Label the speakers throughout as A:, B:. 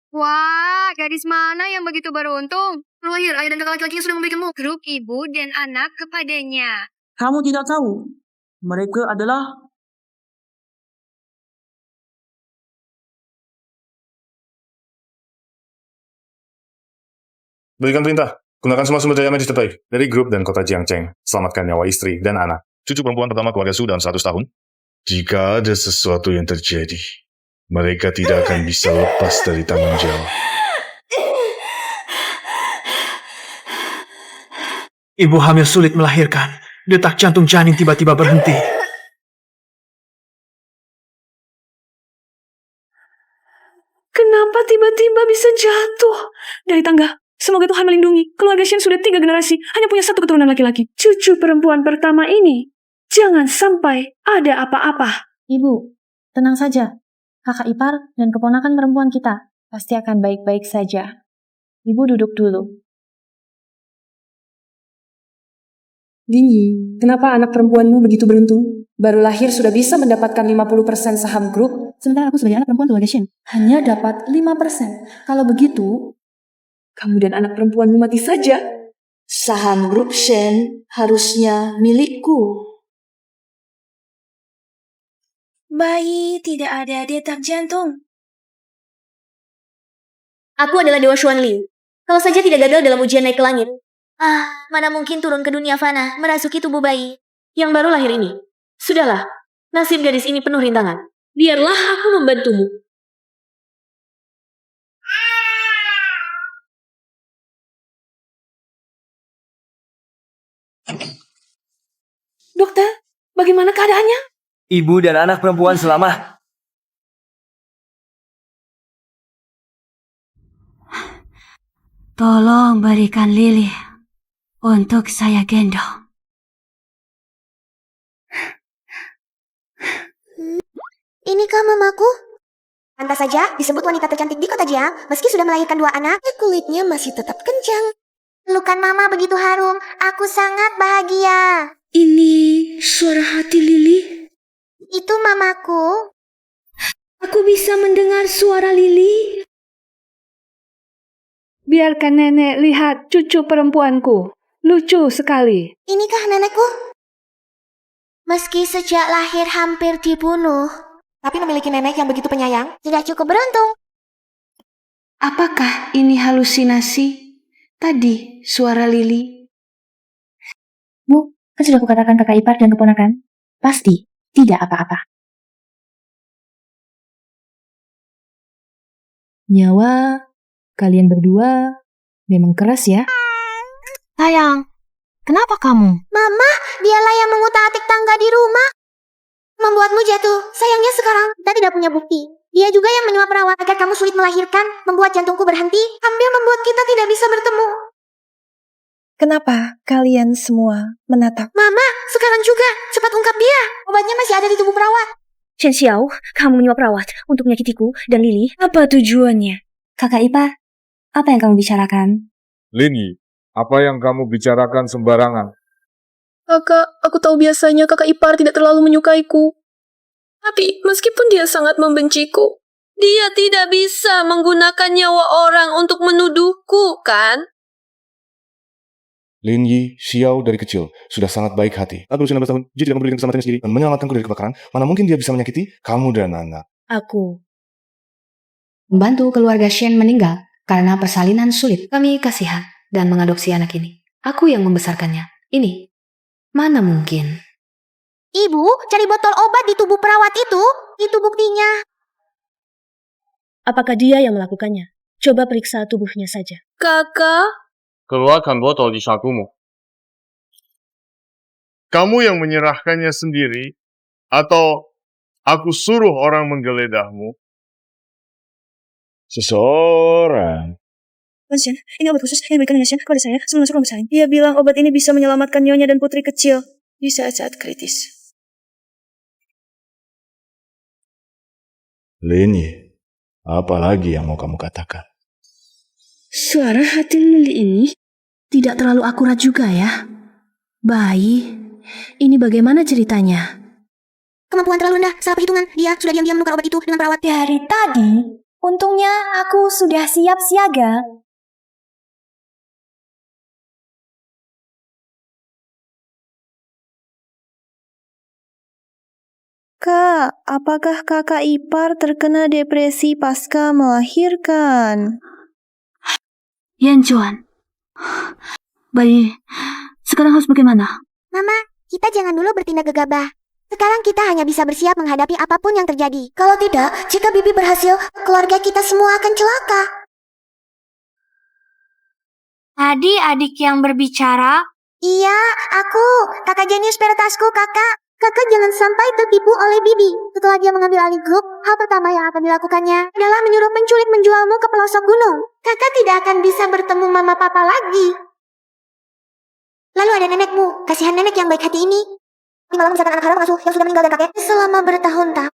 A: Wah, gadis mana yang begitu beruntung? Lahir ayah dan kakak laki-laki yang sudah memberikanmu grup ibu dan anak kepadanya.
B: Kamu tidak tahu, mereka adalah
C: Berikan perintah. Gunakan semua sumber daya medis terbaik dari grup dan kota Jiangcheng. Selamatkan nyawa istri dan anak. Cucu perempuan pertama keluarga Su dalam 100 tahun. Jika ada sesuatu yang terjadi, mereka tidak akan bisa lepas dari tanggung jawab.
D: Ibu hamil sulit melahirkan. Detak jantung janin tiba-tiba berhenti.
E: Kenapa tiba-tiba bisa jatuh dari tangga? Semoga Tuhan melindungi. Keluarga Shen sudah 3 generasi, hanya punya 1 keturunan laki-laki. Cucu perempuan pertama ini, jangan sampai ada apa-apa.
F: Ibu, tenang saja. Kakak ipar dan keponakan perempuan kita pasti akan baik-baik saja. Ibu duduk dulu.
G: Linyi, kenapa anak perempuanmu begitu beruntung? Baru lahir sudah bisa mendapatkan 50% saham grup, sementara aku sebagai anak perempuan keluarga Shen hanya dapat 5%. Kalau begitu, kamu dan anak perempuanmu mati saja.
H: Saham grup Shen harusnya milikku.
I: Bayi tidak ada detak jantung.
J: Aku adalah Dewa Xuanli. Kalau saja tidak gagal dalam ujian naik ke langit. Mana mungkin turun ke dunia fana, merasuki tubuh bayi yang baru lahir ini. Sudahlah, nasib gadis ini penuh rintangan. Biarlah aku membantumu.
E: Dokter, bagaimana keadaannya?
D: Ibu dan anak perempuan selamat.
I: Tolong berikan Lily untuk saya gendong.
J: Inikah mamaku? Pantas saja disebut wanita tercantik di kota Jiang, meski sudah melahirkan 2 anak, kulitnya masih tetap kencang. Pelukan mama begitu harum, aku sangat bahagia.
E: Ini suara hati Lily.
J: Itu mamaku.
E: Aku bisa mendengar suara Lily. Biarkan nenek lihat cucu perempuanku. Lucu sekali.
J: Inikah nenekku? Meski sejak lahir hampir dibunuh, tapi memiliki nenek yang begitu penyayang, sudah cukup beruntung.
E: Apakah ini halusinasi? Tadi suara Lily.
F: Bu, kan sudah kukatakan kakak ipar dan keponakan. Pasti tidak apa-apa. Nyawa kalian berdua memang keras ya.
I: Sayang, kenapa kamu?
J: Mama, dialah yang mengutak-atik tangga di rumah. Membuatmu jatuh. Sayangnya sekarang kita tidak punya bukti. Dia juga yang menyuap perawat agar kamu sulit melahirkan, membuat jantungku berhenti, hampir membuat kita tidak bisa bertemu.
K: Kenapa kalian semua menatap?
J: Mama, sekarang juga. Cepat ungkap dia. Obatnya masih ada di tubuh perawat.
E: Shen Xiao, kamu menyuap perawat untuk menyakitiku dan Lily.
K: Apa tujuannya?
F: Kakak ipar, apa yang kamu bicarakan?
L: Linyi, apa yang kamu bicarakan sembarangan?
E: Kakak, aku tahu biasanya kakak ipar tidak terlalu menyukaiku. Tapi meskipun dia sangat membenciku, dia tidak bisa menggunakan nyawa orang untuk menuduhku, kan?
C: Linyi Xiao dari kecil sudah sangat baik hati. Aku berusia 16 tahun, dia tidak memperdulikan keselamatannya sendiri dan menyelamatkanku dari kebakaran. Mana mungkin dia bisa menyakiti kamu dan anak.
F: Aku membantu keluarga Shen meninggal karena persalinan sulit. Kami kasihan dan mengadopsi anak ini. Aku yang membesarkannya. Ini, mana mungkin?
J: Ibu, cari botol obat di tubuh perawat itu. Itu buktinya.
E: Apakah dia yang melakukannya? Coba periksa tubuhnya saja. Kakak?
M: Keluarkan botol di sakumu. Kamu yang menyerahkannya sendiri, atau aku suruh orang menggeledahmu?
C: Seseorang.
E: Shen, ini obat khusus yang diberikan Shen kepada saya sebelum masuk rumah sakit. Dia bilang obat ini bisa menyelamatkan nyonya dan putri kecil di saat-saat kritis.
C: Linyi, apa lagi yang mau kamu katakan?
E: Suara hati Lily ini tidak terlalu akurat juga ya. Bayi, ini bagaimana ceritanya?
J: Kemampuan terlalu rendah, salah perhitungan. Dia sudah diam-diam menukar obat itu dengan perawat.
G: Dari tadi,
K: Untungnya aku sudah siap siaga. Kak, apakah kakak ipar terkena depresi pasca melahirkan?
I: Yanjuan. Bayi, sekarang harus bagaimana?
J: Mama, kita jangan dulu bertindak gegabah. Sekarang kita hanya bisa bersiap menghadapi apapun yang terjadi. Kalau tidak, jika Bibi berhasil, keluarga kita semua akan celaka.
A: Tadi adik yang berbicara.
J: Iya, aku. Kakak jenius peretasku, kakak. Kakak jangan sampai tertipu oleh Bibi. Setelah dia mengambil alih grup, hal pertama yang akan dilakukannya adalah menyuruh penculik menjualmu ke pelosok gunung. Kakak tidak akan bisa bertemu mama papa lagi. Lalu ada nenekmu, kasihan nenek yang baik hati ini. Dia malah memisahkan anak haram pengasuh yang sudah meninggal dan kakek selama bertahun-tahun.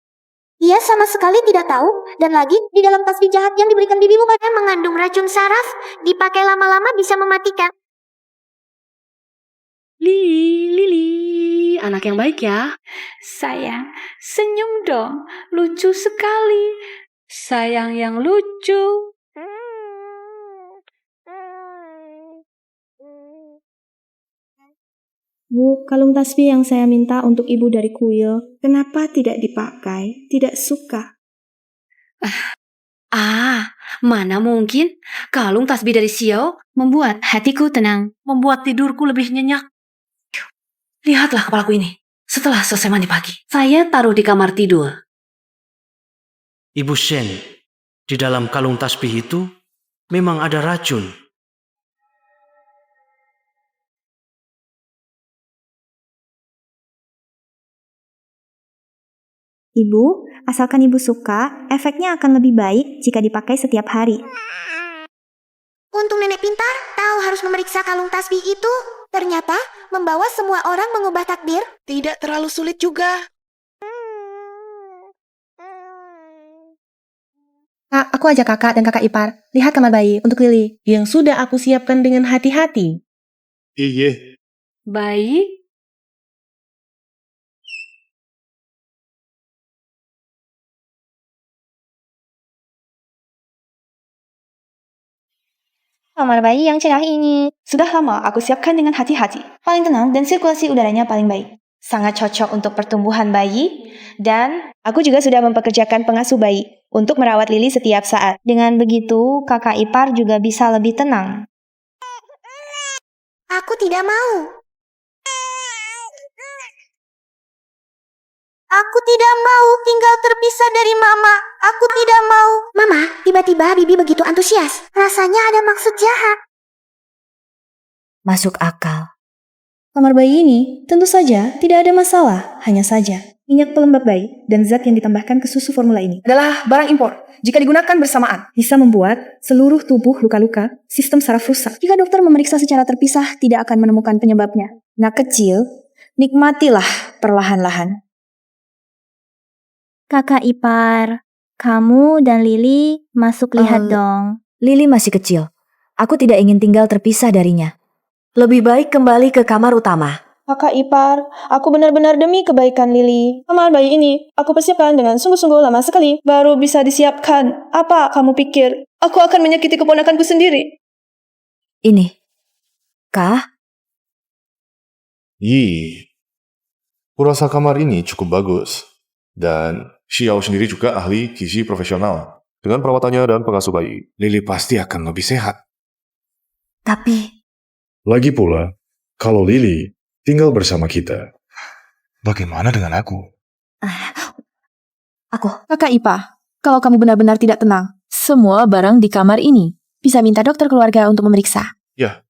J: Dia sama sekali tidak tahu, dan lagi di dalam tasbih jahat yang diberikan bibimu yang mengandung racun saraf, dipakai lama-lama bisa mematikan.
F: Lili, anak yang baik ya.
E: Sayang, senyum dong. Lucu sekali. Sayang yang lucu.
K: Bu, kalung tasbih yang saya minta untuk ibu dari kuil, kenapa tidak dipakai? Tidak suka.
F: Mana mungkin kalung tasbih dari Xiao membuat hatiku tenang, membuat tidurku lebih nyenyak. Lihatlah kepalaku ini. Setelah selesai mandi pagi, saya taruh di kamar tidur.
D: Ibu Shen, di dalam kalung tasbih itu memang ada racun.
K: Ibu, asalkan ibu suka, efeknya akan lebih baik jika dipakai setiap hari.
J: Untung nenek pintar, tahu harus memeriksa kalung tasbih itu. Ternyata, membawa semua orang mengubah takdir.
G: Tidak terlalu sulit juga. Kak, aku ajak kakak dan kakak ipar. Lihat kamar bayi untuk Lily. Yang sudah aku siapkan dengan hati-hati.
M: Iya.
E: Bayi,
K: Kamar bayi yang cerah ini. Sudah lama aku siapkan dengan hati-hati. Paling tenang dan sirkulasi udaranya paling baik. Sangat cocok untuk pertumbuhan bayi. Dan aku juga sudah mempekerjakan pengasuh bayi untuk merawat Lily setiap saat. Dengan begitu, kakak ipar juga bisa lebih tenang.
J: Aku tidak mau. Aku tidak mau tinggal terpisah dari Mama. Aku tidak mau. Mama, tiba-tiba Bibi begitu antusias. Rasanya ada maksud jahat.
F: Masuk akal.
K: Kamar bayi ini tentu saja tidak ada masalah. Hanya saja, minyak pelembab bayi dan zat yang ditambahkan ke susu formula ini adalah barang impor. Jika digunakan bersamaan, bisa membuat seluruh tubuh luka-luka, sistem saraf rusak. Jika dokter memeriksa secara terpisah, tidak akan menemukan penyebabnya. Nak kecil, nikmatilah perlahan-lahan.
N: Kakak ipar, kamu dan Lily masuk lihat dong.
F: Lily masih kecil. Aku tidak ingin tinggal terpisah darinya. Lebih baik kembali ke kamar utama.
K: Kakak ipar, aku benar-benar demi kebaikan Lily. Kamar bayi ini, aku persiapkan dengan sungguh-sungguh lama sekali. Baru bisa disiapkan. Apa kamu pikir? Aku akan menyakiti keponakanku sendiri.
F: Ini. Kah?
C: Kurasa kamar ini cukup bagus. Dan Xiao sendiri juga ahli gizi profesional. Dengan perawatannya dan pengasuh bayi, Lily pasti akan lebih sehat.
F: Tapi...
C: Lagi pula, kalau Lily tinggal bersama kita, bagaimana dengan aku?
G: Kakak Ipa, kalau kamu benar-benar tidak tenang, semua barang di kamar ini bisa minta dokter keluarga untuk memeriksa.
C: Ya,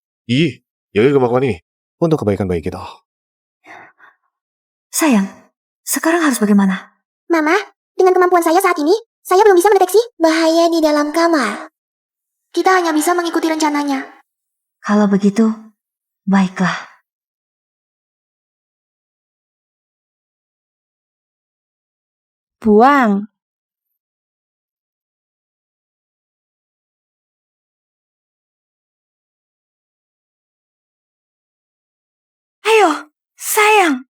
C: yaudah kemampuan ini untuk kebaikan bayi kita.
F: Sayang, sekarang harus bagaimana?
J: Mama, dengan kemampuan saya saat ini, saya belum bisa mendeteksi bahaya di dalam kamar. Kita hanya bisa mengikuti rencananya.
F: Kalau begitu, baiklah.
K: Buang.
F: Ayo, sayang.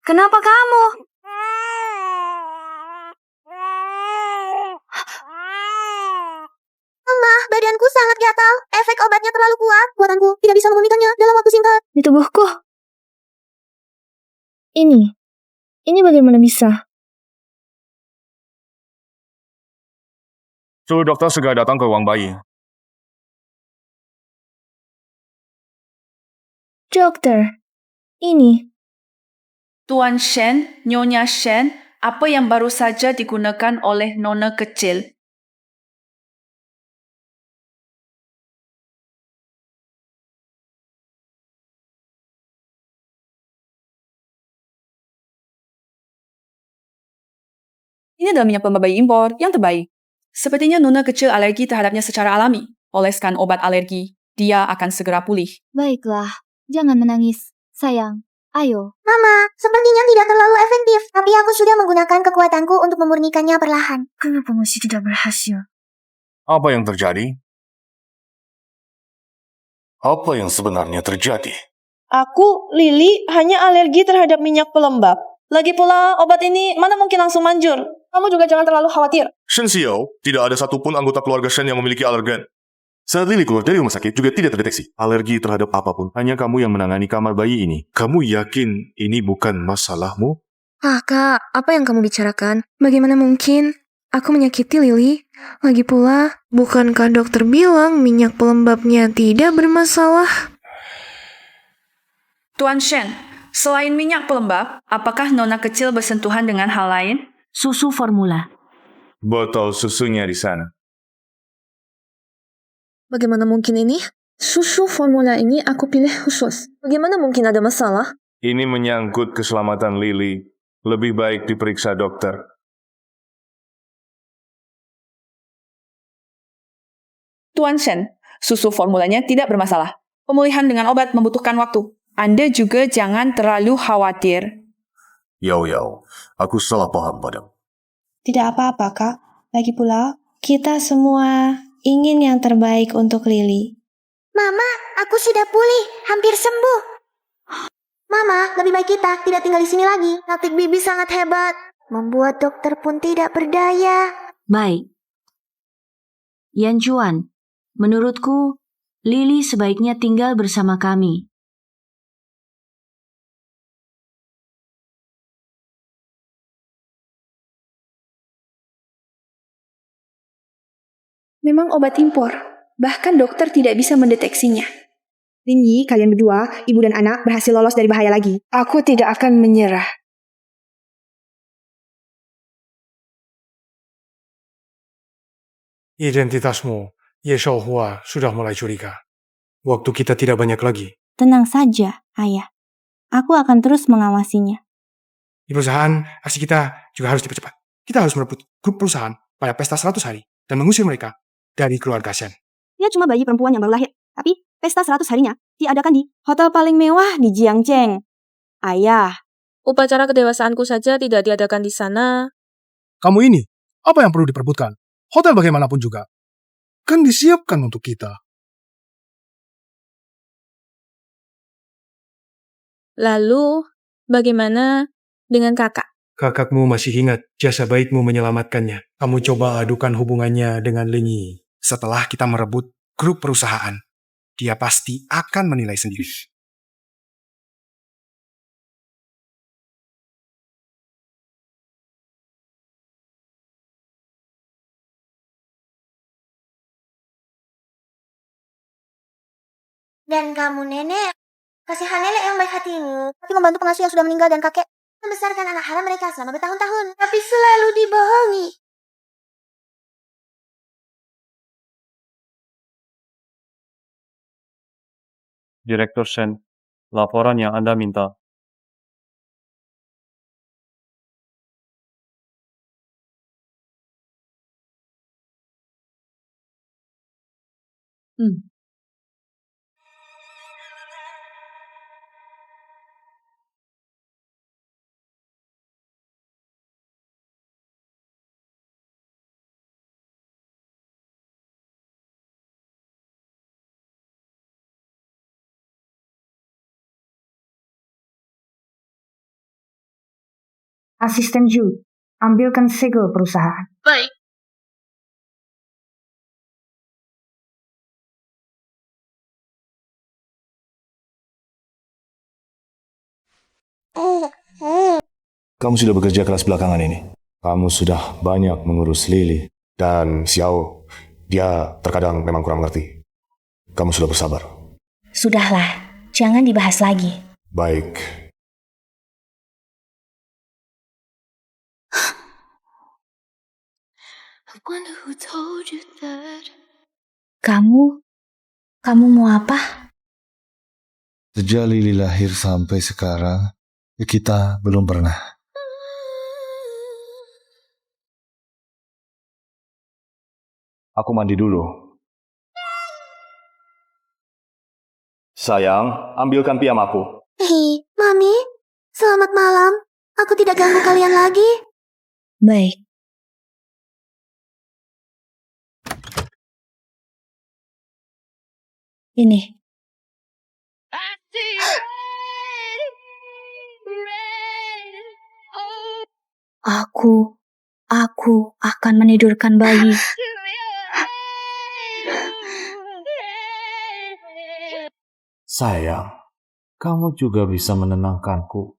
K: Kenapa kamu?
J: Mama, badanku sangat gatal. Efek obatnya terlalu kuat. Buatanku tidak bisa memurnikannya dalam waktu singkat.
K: Di tubuhku. Ini bagaimana bisa?
C: Suruh dokter segera datang ke ruang bayi.
K: Dokter, ini.
G: Tuan Shen, Nyonya Shen, apa yang baru saja digunakan oleh nona kecil? Ini adalah minyak pelembab bayi impor yang terbaik. Sepertinya nona kecil alergi terhadapnya secara alami. Oleskan obat alergi. Dia akan segera pulih.
N: Baiklah, jangan menangis. Sayang, ayo.
J: Mama, sepertinya tidak terlalu efektif. Tapi aku sudah menggunakan kekuatanku untuk memurnikannya perlahan.
K: Kenapa masih tidak berhasil?
C: Apa yang terjadi? Apa yang sebenarnya terjadi?
E: Aku, Lily, hanya alergi terhadap minyak pelembab. Lagi pula, obat ini mana mungkin langsung manjur. Kamu juga jangan terlalu khawatir.
C: Shen Xiao, tidak ada satupun anggota keluarga Shen yang memiliki alergen. Saat Lily keluar dari rumah sakit juga tidak terdeteksi alergi terhadap apapun. Hanya kamu yang menangani kamar bayi ini. Kamu yakin ini bukan masalahmu?
E: Kak, apa yang kamu bicarakan? Bagaimana mungkin aku menyakiti Lily? Lagi pula, bukankah dokter bilang minyak pelembabnya tidak bermasalah? Tuan Shen, selain minyak pelembab, apakah nona kecil bersentuhan dengan hal lain?
F: Susu formula.
C: Botol susunya di sana.
E: Bagaimana mungkin ini? Susu formula ini aku pilih khusus. Bagaimana mungkin ada masalah?
C: Ini menyangkut keselamatan Lily. Lebih baik diperiksa dokter.
G: Tuan Shen, susu formulanya tidak bermasalah. Pemulihan dengan obat membutuhkan waktu. Anda juga jangan terlalu khawatir.
C: Yao, aku salah paham padamu.
K: Tidak apa-apa, Kak. Lagi pula, kita semua ingin yang terbaik untuk Lily.
J: Mama, aku sudah pulih. Hampir sembuh. Mama, lebih baik kita tidak tinggal di sini lagi. Taktik Bibi sangat hebat. Membuat dokter pun tidak berdaya.
F: Baik. Yan Juan, menurutku, Lily sebaiknya tinggal bersama kami.
K: Memang obat impor. Bahkan dokter tidak bisa mendeteksinya. Lingyi, kalian berdua, ibu dan anak, berhasil lolos dari bahaya lagi. Aku tidak akan menyerah.
D: Identitasmu, Ye Shaohua, sudah mulai curiga. Waktu kita tidak banyak lagi.
N: Tenang saja, Ayah. Aku akan terus mengawasinya.
D: Di perusahaan, aksi kita juga harus dipercepat. Kita harus merebut grup perusahaan pada pesta 100 hari dan mengusir mereka dari keluarga Shen.
K: Dia cuma bayi perempuan yang baru lahir. Tapi pesta 100 harinya diadakan di hotel paling mewah di Jiangcheng. Ayah.
E: Upacara kedewasaanku saja tidak diadakan di sana.
D: Kamu ini, apa yang perlu diperbutkan? Hotel bagaimanapun juga. Kan disiapkan untuk kita.
E: Lalu, bagaimana dengan kakak?
D: Kakakmu masih ingat jasa baikmu menyelamatkannya. Kamu coba adukan hubungannya dengan Lingyi. Setelah kita merebut grup perusahaan, dia pasti akan menilai sendiri.
J: Dan kamu nenek, kasihan nenek yang baik hati ini. Tapi membantu pengasuh yang sudah meninggal dan kakek membesarkan anak haram mereka selama bertahun-tahun. Tapi selalu dibohongi.
O: Direktur Shen, laporan yang Anda minta.
K: Asisten Ju, ambilkan segel perusahaan.
E: Baik.
C: Kamu sudah bekerja keras belakangan ini. Kamu sudah banyak mengurus Lily. Dan Xiao, dia terkadang memang kurang mengerti. Kamu sudah bersabar.
N: Sudahlah, jangan dibahas lagi.
C: Baik.
N: Kamu mau apa?
C: Sejak Lily lahir sampai sekarang, kita belum pernah. Aku mandi dulu. Sayang, ambilkan piyamaku.
J: Hei, Mami. Selamat malam. Aku tidak ganggu kalian lagi.
N: Baik. Ini. Aku akan menidurkan bayi.
C: Sayang, kamu juga bisa menenangkanku.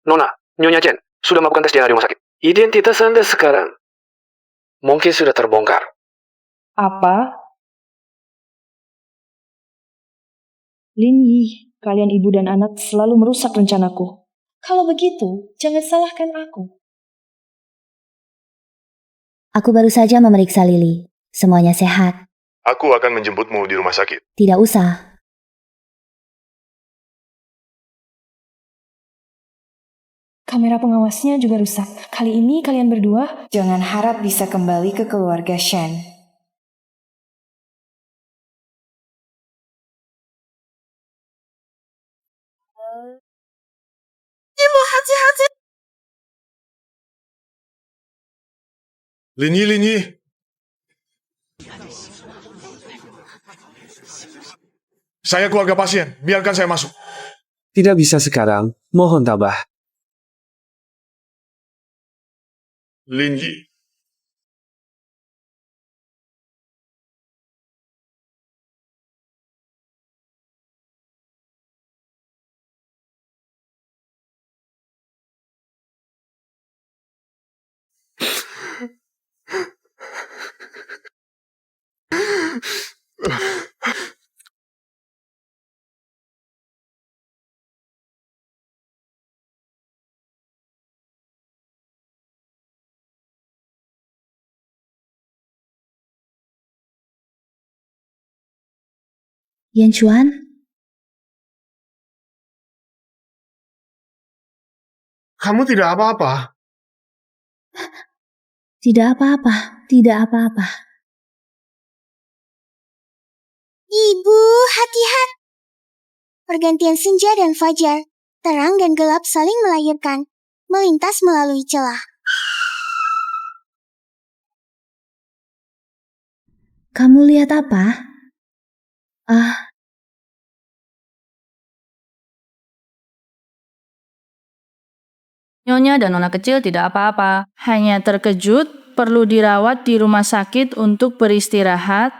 D: Nona, Nyonya Chen, sudah melakukan tes DNA di rumah sakit. Identitas Anda sekarang mungkin sudah terbongkar.
G: Apa? Lin Yi, kalian ibu dan anak selalu merusak rencanaku. Kalau begitu, jangan salahkan aku.
N: Aku baru saja memeriksa Lily. Semuanya sehat.
C: Aku akan menjemputmu di rumah sakit.
N: Tidak usah.
G: Kamera pengawasnya juga rusak. Kali ini kalian berdua jangan harap bisa kembali ke keluarga Shen.
E: Ibu, hati-hati.
C: Lini. Saya keluarga pasien, biarkan saya masuk.
D: Tidak bisa sekarang, mohon tabah.
C: Linji.
N: Yan Chuan?
M: Kamu tidak apa-apa?
N: Tidak apa-apa, tidak apa-apa.
J: Ibu, hati-hati. Pergantian senja dan fajar, terang dan gelap saling melahirkan, melintas melalui celah.
N: Kamu lihat apa?
P: Nyonya dan Nona kecil tidak apa-apa, hanya terkejut, perlu dirawat di rumah sakit untuk beristirahat.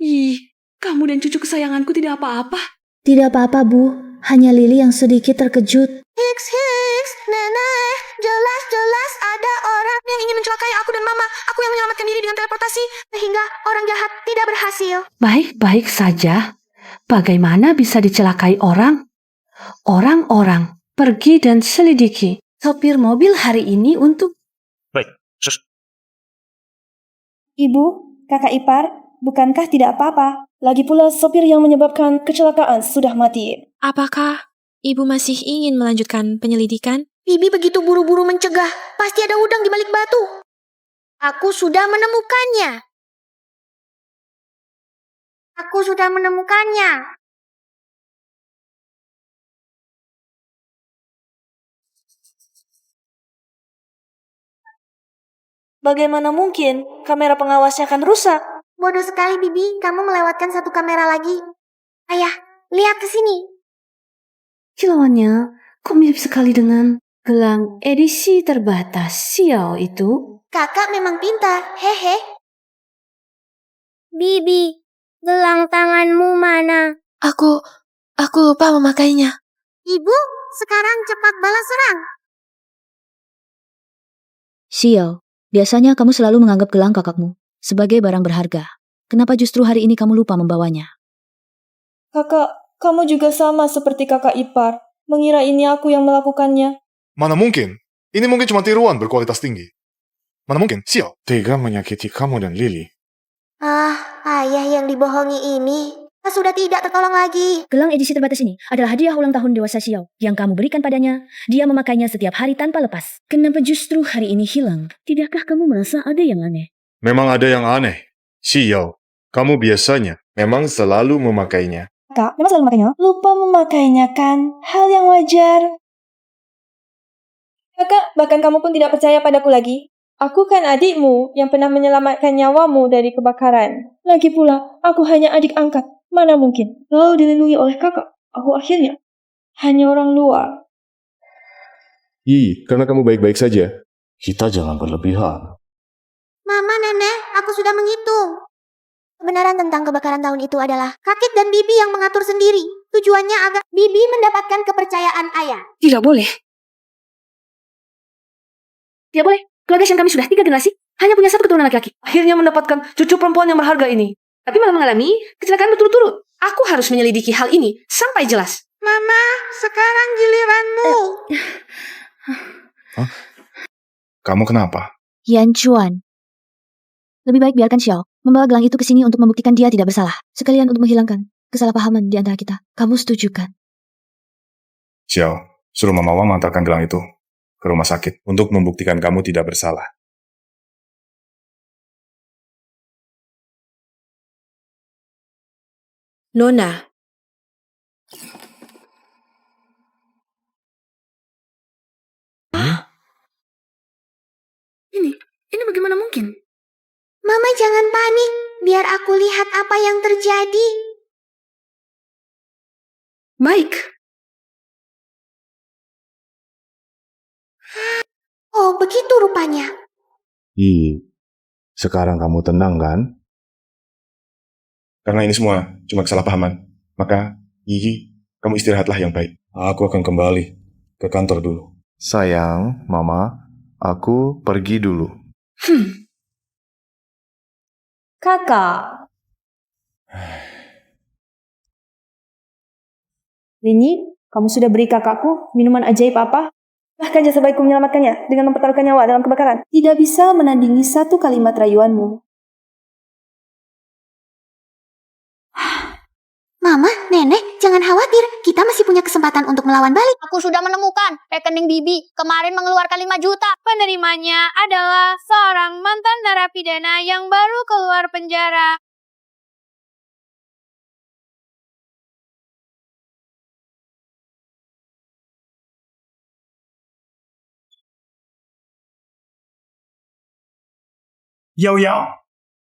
K: Ih, kamu dan cucu kesayanganku tidak apa-apa.
N: Tidak apa-apa, Bu. Hanya Lily yang sedikit terkejut.
J: Hiks, nenek, jelas-jelas ada orang yang ingin mencelakai aku dan mama. Aku yang menyelamatkan diri dengan teleportasi, sehingga orang jahat tidak berhasil.
F: Baik-baik saja. Bagaimana bisa dicelakai orang? Orang-orang, pergi dan selidiki sopir mobil hari ini untuk...
C: Baik, sus.
G: Ibu, kakak ipar, bukankah tidak apa-apa? Lagi pula sopir yang menyebabkan kecelakaan sudah mati.
E: Apakah ibu masih ingin melanjutkan penyelidikan?
J: Bibi begitu buru-buru mencegah, pasti ada udang di balik batu. Aku sudah menemukannya. Aku sudah menemukannya.
E: Bagaimana mungkin kamera pengawasnya akan rusak?
J: Bodoh sekali, Bibi. Kamu melewatkan satu kamera lagi. Ayah, lihat ke sini.
F: Kilauannya kok mirip sekali dengan gelang edisi terbatas Xiao itu.
J: Kakak memang pintar. Hehe.
N: Bibi, gelang tanganmu mana?
E: Aku lupa memakainya.
J: Ibu, sekarang cepat balas serang.
I: Xiao, biasanya kamu selalu menganggap gelang kakakmu sebagai barang berharga. Kenapa justru hari ini kamu lupa membawanya?
G: Kakak, kamu juga sama seperti kakak ipar. Mengira ini aku yang melakukannya.
C: Mana mungkin? Ini mungkin cuma tiruan berkualitas tinggi. Mana mungkin? Xiao.
L: Tega menyakiti kamu dan Lily.
J: Ayah yang dibohongi ini sudah tidak tertolong lagi.
I: Gelang edisi terbatas ini adalah hadiah ulang tahun dewasa Xiao yang kamu berikan padanya. Dia memakainya setiap hari tanpa lepas. Kenapa justru hari ini hilang? Tidakkah kamu merasa ada yang aneh?
C: Memang ada yang aneh. Xiao, kamu biasanya memang selalu memakainya.
G: Kak, memang selalu memakainya? Lupa memakainya kan? Hal yang wajar. Kakak, bahkan kamu pun tidak percaya padaku lagi. Aku kan adikmu yang pernah menyelamatkan nyawamu dari kebakaran. Lagi pula, aku hanya adik angkat. Mana mungkin? Lalu dilindungi oleh kakak. Aku akhirnya hanya orang luar.
C: Karena kamu baik-baik saja. Kita jangan berlebihan.
J: Mama, Nenek, aku sudah menghitung. Kebenaran tentang kebakaran tahun itu adalah kakek dan Bibi yang mengatur sendiri. Tujuannya agar Bibi mendapatkan kepercayaan ayah.
F: Tidak boleh. Tidak boleh. Keluarga Shen kami sudah 3 generasi, hanya punya 1 keturunan laki-laki.
E: Akhirnya mendapatkan cucu perempuan yang berharga ini.
F: Tapi malah mengalami kecelakaan berturut-turut. Aku harus menyelidiki hal ini sampai jelas.
J: Mama, sekarang giliranmu.
C: Kamu kenapa?
I: Yan Chuan. Lebih baik biarkan Xiao membawa gelang itu ke sini untuk membuktikan dia tidak bersalah. Sekalian untuk menghilangkan kesalahpahaman di antara kita. Kamu setuju kan?
C: Xiao, suruh Mama Wang mengantarkan gelang itu ke rumah sakit untuk membuktikan kamu tidak bersalah.
E: Nona,
F: Ini bagaimana mungkin?
J: Mama jangan panik. Biar aku lihat apa yang terjadi.
F: Baik.
J: Oh, begitu rupanya.
C: Sekarang kamu tenang kan? Karena ini semua cuma kesalahpahaman. Maka, kamu istirahatlah yang baik. Aku akan kembali ke kantor dulu. Sayang, Mama, aku pergi dulu.
G: Kakak. Lini, kamu sudah beri kakakku minuman ajaib apa? Bahkan jasa baikku menyelamatkannya dengan mempertaruhkan nyawa dalam kebakaran. Tidak bisa menandingi 1 kalimat rayuanmu.
J: Mama, Nenek, jangan khawatir. Kita masih punya kesempatan untuk melawan balik. Aku sudah menemukan rekening Bibi. Kemarin mengeluarkan 5 juta.
A: Penerimanya adalah seorang mantan narapidana yang baru keluar penjara.
D: Yao,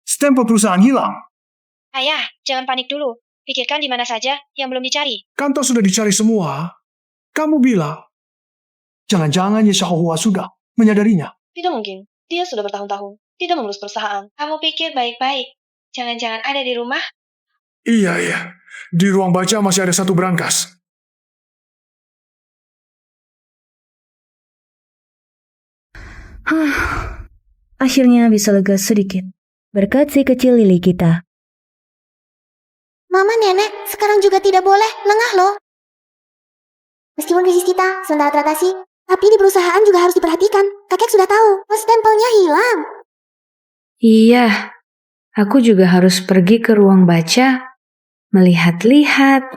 D: stempel perusahaan hilang.
A: Ayah, jangan panik dulu. Pikirkan di mana saja yang belum dicari.
D: Kantor sudah dicari semua. Kamu bilang, jangan-jangan Ye Xiaohua sudah menyadarinya.
E: Tidak mungkin. Dia sudah bertahun-tahun tidak mengurus perusahaan.
A: Kamu pikir baik-baik. Jangan-jangan ada di rumah?
D: Iya. Di ruang baca masih ada 1 brankas.
I: Akhirnya bisa lega sedikit. Berkat si kecil Lili kita.
J: Mama, Nenek, sekarang juga tidak boleh. Lengah loh. Meskipun bisnis kita sementara teratasi, tapi di perusahaan juga harus diperhatikan. Kakek sudah tahu, stempelnya hilang.
F: Iya, aku juga harus pergi ke ruang baca, melihat-lihat.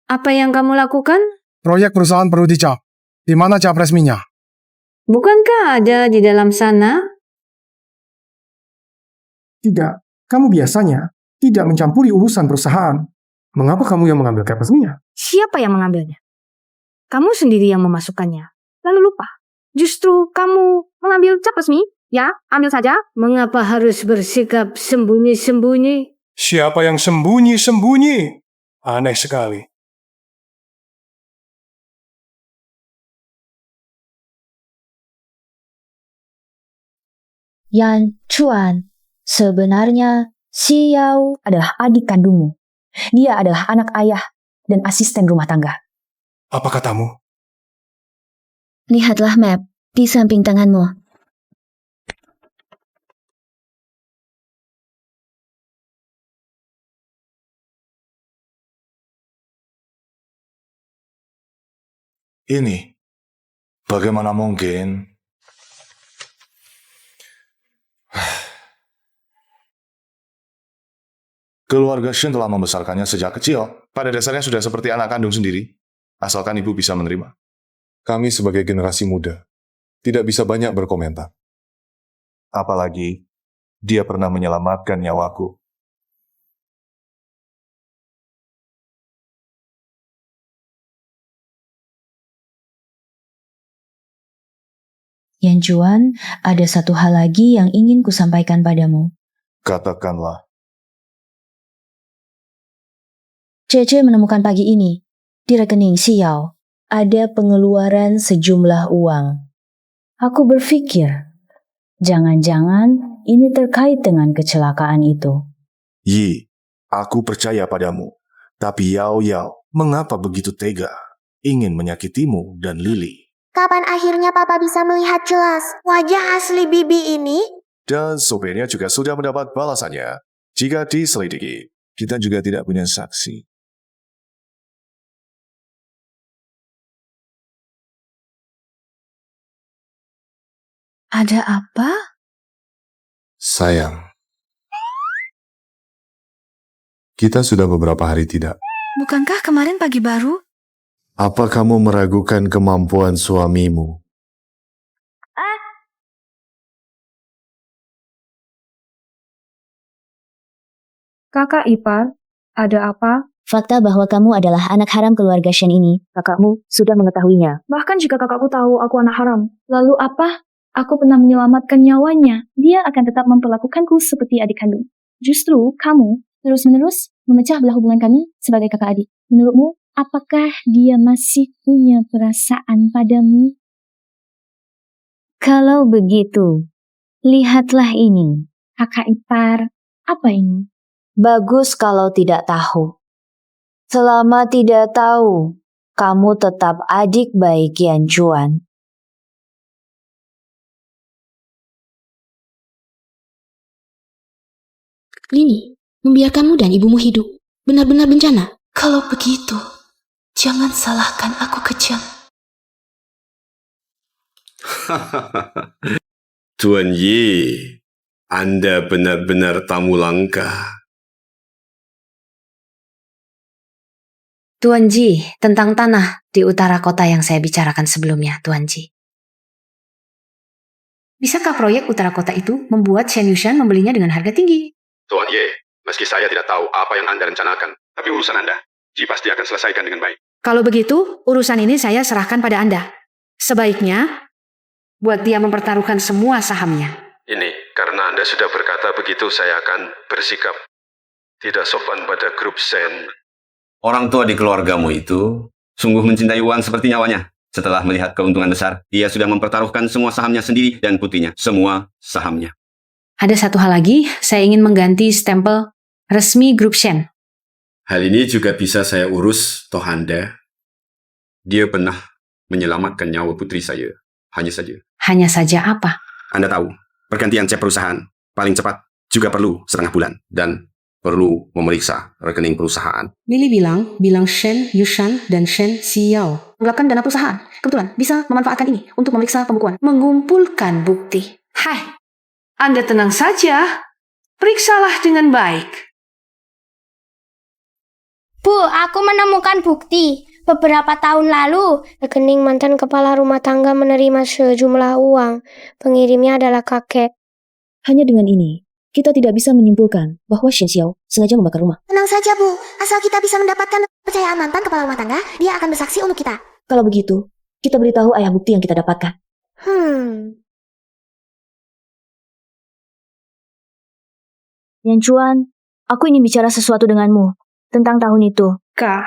F: Apa yang kamu lakukan?
D: Proyek perusahaan perlu dicap. Di mana cap resminya?
F: Bukankah ada di dalam sana?
D: Tidak. Kamu biasanya tidak mencampuri urusan perusahaan. Mengapa kamu yang mengambil cap resminya?
F: Siapa yang mengambilnya? Kamu sendiri yang memasukkannya. Lalu lupa. Justru kamu mengambil cap resmi? Ya, ambil saja. Mengapa harus bersikap sembunyi-sembunyi?
D: Siapa yang sembunyi-sembunyi? Aneh sekali.
I: Yan Chuan, sebenarnya Xiao adalah adik kandungmu. Dia adalah anak ayah dan asisten rumah tangga.
D: Apa katamu?
I: Lihatlah map di samping tanganmu.
C: Ini, bagaimana mungkin? Keluarga Shen telah membesarkannya sejak kecil. Pada dasarnya sudah seperti anak kandung sendiri. Asalkan ibu bisa menerima. Kami sebagai generasi muda tidak bisa banyak berkomentar. Apalagi, dia pernah menyelamatkan nyawaku.
I: Yan Chuan, ada satu hal lagi yang ingin kusampaikan padamu.
C: Katakanlah.
I: Cece menemukan pagi ini di rekening Xiao ada pengeluaran sejumlah uang. Aku berpikir, jangan-jangan ini terkait dengan kecelakaan itu.
C: Yi, aku percaya padamu. Tapi Yao, mengapa begitu tega? Ingin menyakitimu dan Lily.
J: Kapan akhirnya Papa bisa melihat jelas wajah asli Bibi ini?
C: Dan sopirnya juga sudah mendapat balasannya. Jika diselidiki, kita juga tidak punya saksi.
I: Ada apa?
C: Sayang, kita sudah beberapa hari tidak.
F: Bukankah kemarin pagi baru?
C: Apa kamu meragukan kemampuan suamimu?
G: Kakak ipar, ada apa?
I: Fakta bahwa kamu adalah anak haram keluarga Shen ini, kakakmu sudah mengetahuinya.
G: Bahkan jika kakakku tahu aku anak haram, lalu apa? Aku pernah menyelamatkan nyawanya. Dia akan tetap memperlakukanku seperti adik kandung. Justru kamu terus-menerus memecah belah hubungan kami sebagai kakak adik. Menurutmu, apakah dia masih punya perasaan padamu?
I: Kalau begitu, lihatlah ini.
G: Kakak ipar, apa ini?
I: Bagus kalau tidak tahu. Selama tidak tahu, kamu tetap adik baik Yan Chuan.
J: Lini, membiarkanmu dan ibumu hidup benar-benar bencana. Kalau begitu, jangan salahkan aku kejam.
Q: Tuan Yi, Anda benar-benar tamu langka.
F: Tuan Ji, tentang tanah di utara kota yang saya bicarakan sebelumnya, Tuan Ji. Bisakah proyek utara kota itu membuat Shen Yushan membelinya dengan harga tinggi?
Q: Tuan Ye, meski saya tidak tahu apa yang Anda rencanakan, tapi urusan Anda, Ji pasti akan selesaikan dengan baik.
F: Kalau begitu, urusan ini saya serahkan pada Anda. Sebaiknya, buat dia mempertaruhkan semua sahamnya.
Q: Ini, karena Anda sudah berkata begitu, saya akan bersikap tidak sopan pada grup Shen.
R: Orang tua di keluargamu itu sungguh mencintai uang seperti nyawanya. Setelah melihat keuntungan besar, dia sudah mempertaruhkan semua sahamnya sendiri dan putrinya. Semua sahamnya.
F: Ada satu hal lagi, saya ingin mengganti stempel resmi grup Shen.
Q: Hal ini juga bisa saya urus, toh Anda. Dia pernah menyelamatkan nyawa putri saya. Hanya saja.
F: Hanya saja apa?
Q: Anda tahu, pergantian cek perusahaan paling cepat juga perlu setengah bulan. Dan perlu memeriksa rekening perusahaan.
F: Lily bilang Shen Yushan dan Shen Xiao menggelapkan dana perusahaan. Kebetulan bisa memanfaatkan ini untuk memeriksa pembukuan. Mengumpulkan bukti. Hai, Anda tenang saja. Periksalah dengan baik.
S: Bu, aku menemukan bukti. Beberapa tahun lalu, rekening mantan kepala rumah tangga menerima sejumlah uang. Pengirimnya adalah kakek.
I: Hanya dengan ini, kita tidak bisa menyimpulkan bahwa Shen Xiao sengaja membakar rumah.
S: Tenang saja, Bu. Asal kita bisa mendapatkan kepercayaan mantan kepala rumah tangga, dia akan bersaksi untuk kita.
I: Kalau begitu, kita beritahu ayah bukti yang kita dapatkan. Yan Chuan, aku ingin bicara sesuatu denganmu tentang tahun itu.
K: Kak,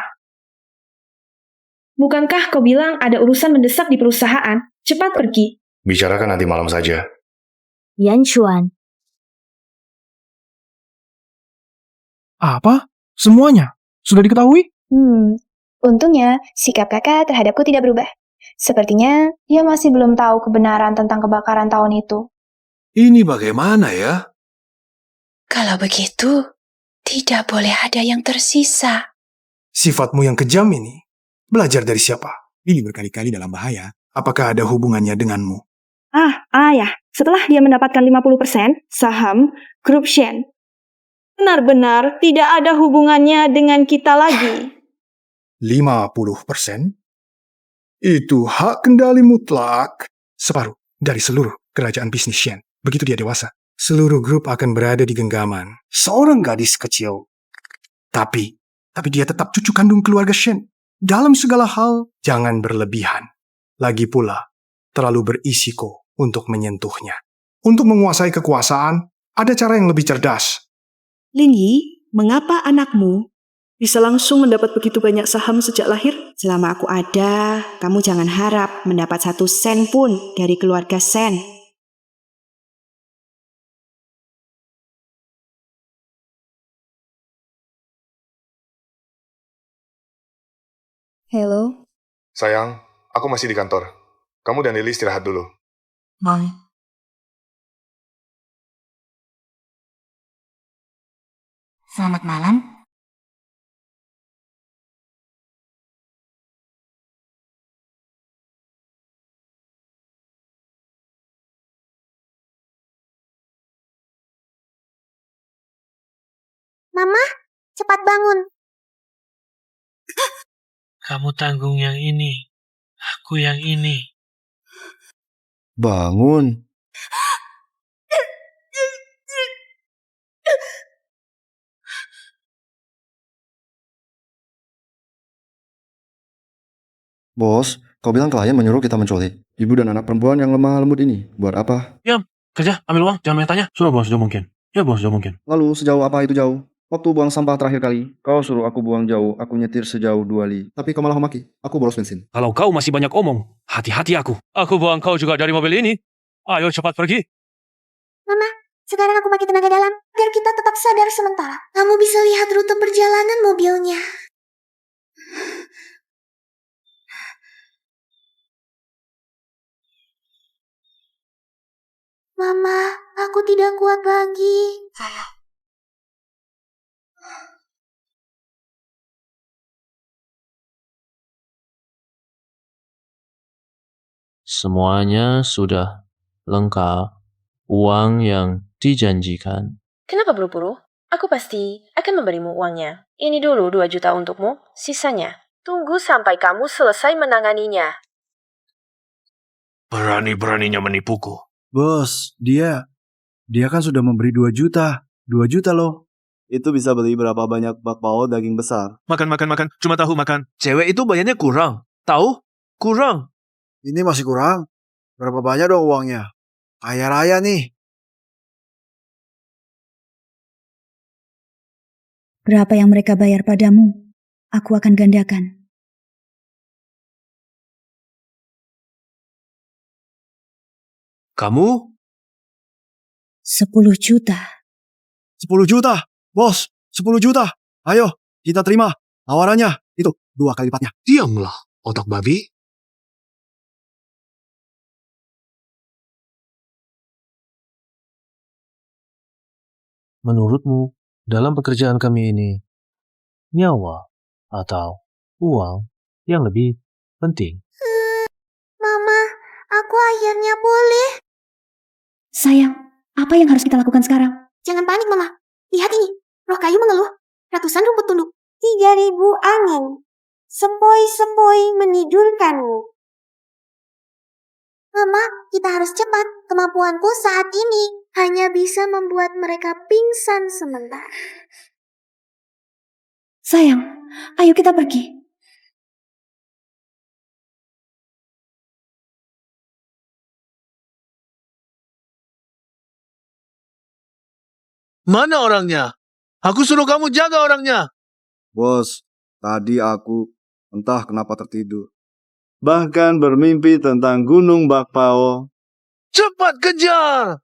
K: bukankah kau bilang ada urusan mendesak di perusahaan? Cepat pergi.
C: Bicarakan nanti malam saja.
I: Yan Chuan.
D: Apa? Semuanya? Sudah diketahui?
K: Untungnya sikap kakak terhadapku tidak berubah. Sepertinya dia masih belum tahu kebenaran tentang kebakaran tahun itu.
D: Ini bagaimana ya?
E: Kalau begitu, tidak boleh ada yang tersisa.
D: Sifatmu yang kejam ini, belajar dari siapa? Ini berkali-kali dalam bahaya. Apakah ada hubungannya denganmu?
K: Ayah, setelah dia mendapatkan 50% saham grup Shen, benar-benar tidak ada hubungannya dengan kita lagi.
D: 50%? Itu hak kendali mutlak. Separuh dari seluruh kerajaan bisnis Shen. Begitu dia dewasa, seluruh grup akan berada di genggaman seorang gadis kecil. Tapi dia tetap cucu kandung keluarga Shen. Dalam segala hal, jangan berlebihan. Lagi pula, terlalu berisiko untuk menyentuhnya. Untuk menguasai kekuasaan, ada cara yang lebih cerdas.
T: Lingyi, mengapa anakmu bisa langsung mendapat begitu banyak saham sejak lahir? Selama aku ada, kamu jangan harap mendapat 1 sen pun dari keluarga Shen.
K: Halo?
C: Sayang, aku masih di kantor. Kamu dan Lily istirahat dulu.
B: Bye.
U: Selamat malam.
S: Mama, cepat bangun.
V: Kamu tanggung yang ini. Aku yang ini.
W: Bangun. Bos, kau bilang klien menyuruh kita menculik ibu dan anak perempuan yang lemah lembut ini. Buat apa?
V: Diam, kerja, ambil uang, jangan banyak tanya. Sudah bos, sudah mungkin. Ya bos, sudah mungkin.
W: Lalu sejauh apa itu jauh? Waktu buang sampah terakhir kali, kau suruh aku buang jauh, aku nyetir sejauh 2 li. Tapi kau malah maki, aku boros bensin.
V: Kalau kau masih banyak omong, hati-hati aku. Aku buang kau juga dari mobil ini. Ayo cepat pergi.
S: Mama, sekarang aku pakai tenaga dalam agar kita tetap sadar sementara. Kamu bisa lihat rute perjalanan mobilnya. Mama, aku tidak kuat lagi.
U: Sayang.
O: Semuanya sudah lengkap. Uang yang dijanjikan.
E: Kenapa buru-buru? Aku pasti akan memberimu uangnya. Ini dulu 2 juta untukmu, sisanya. Tunggu sampai kamu selesai menanganinya.
V: Berani-beraninya menipuku.
X: Bos, dia kan sudah memberi 2 juta. 2 juta loh. Itu bisa beli berapa banyak bakpao daging besar.
V: Makan. Cuma tahu makan. Cewek itu bayarnya kurang. Tahu? Kurang.
X: Ini masih kurang. Berapa banyak dong uangnya? Kaya raya nih.
I: Berapa yang mereka bayar padamu, aku akan gandakan.
V: Kamu?
I: 10 juta.
X: 10 juta? Bos, 10 juta. Ayo, kita terima. Tawarannya, itu 2 kali lipatnya.
V: Diamlah, otak babi. Menurutmu, dalam pekerjaan kami ini, nyawa atau uang yang lebih penting?
S: Mama, aku akhirnya boleh.
I: Sayang, apa yang harus kita lakukan sekarang?
S: Jangan panik, Mama. Lihat ini, roh kayu mengeluh. Ratusan rumput tunduk.
H: 3.000 angin. Sepoi-sepoi menidurkanmu. Mama, kita harus cepat. Kemampuanku saat ini hanya bisa membuat mereka pingsan sebentar.
K: Sayang, ayo kita pergi.
V: Mana orangnya? Aku suruh kamu jaga orangnya.
X: Bos, tadi aku entah kenapa tertidur. Bahkan bermimpi tentang Gunung Bakpao.
V: Cepat kejar!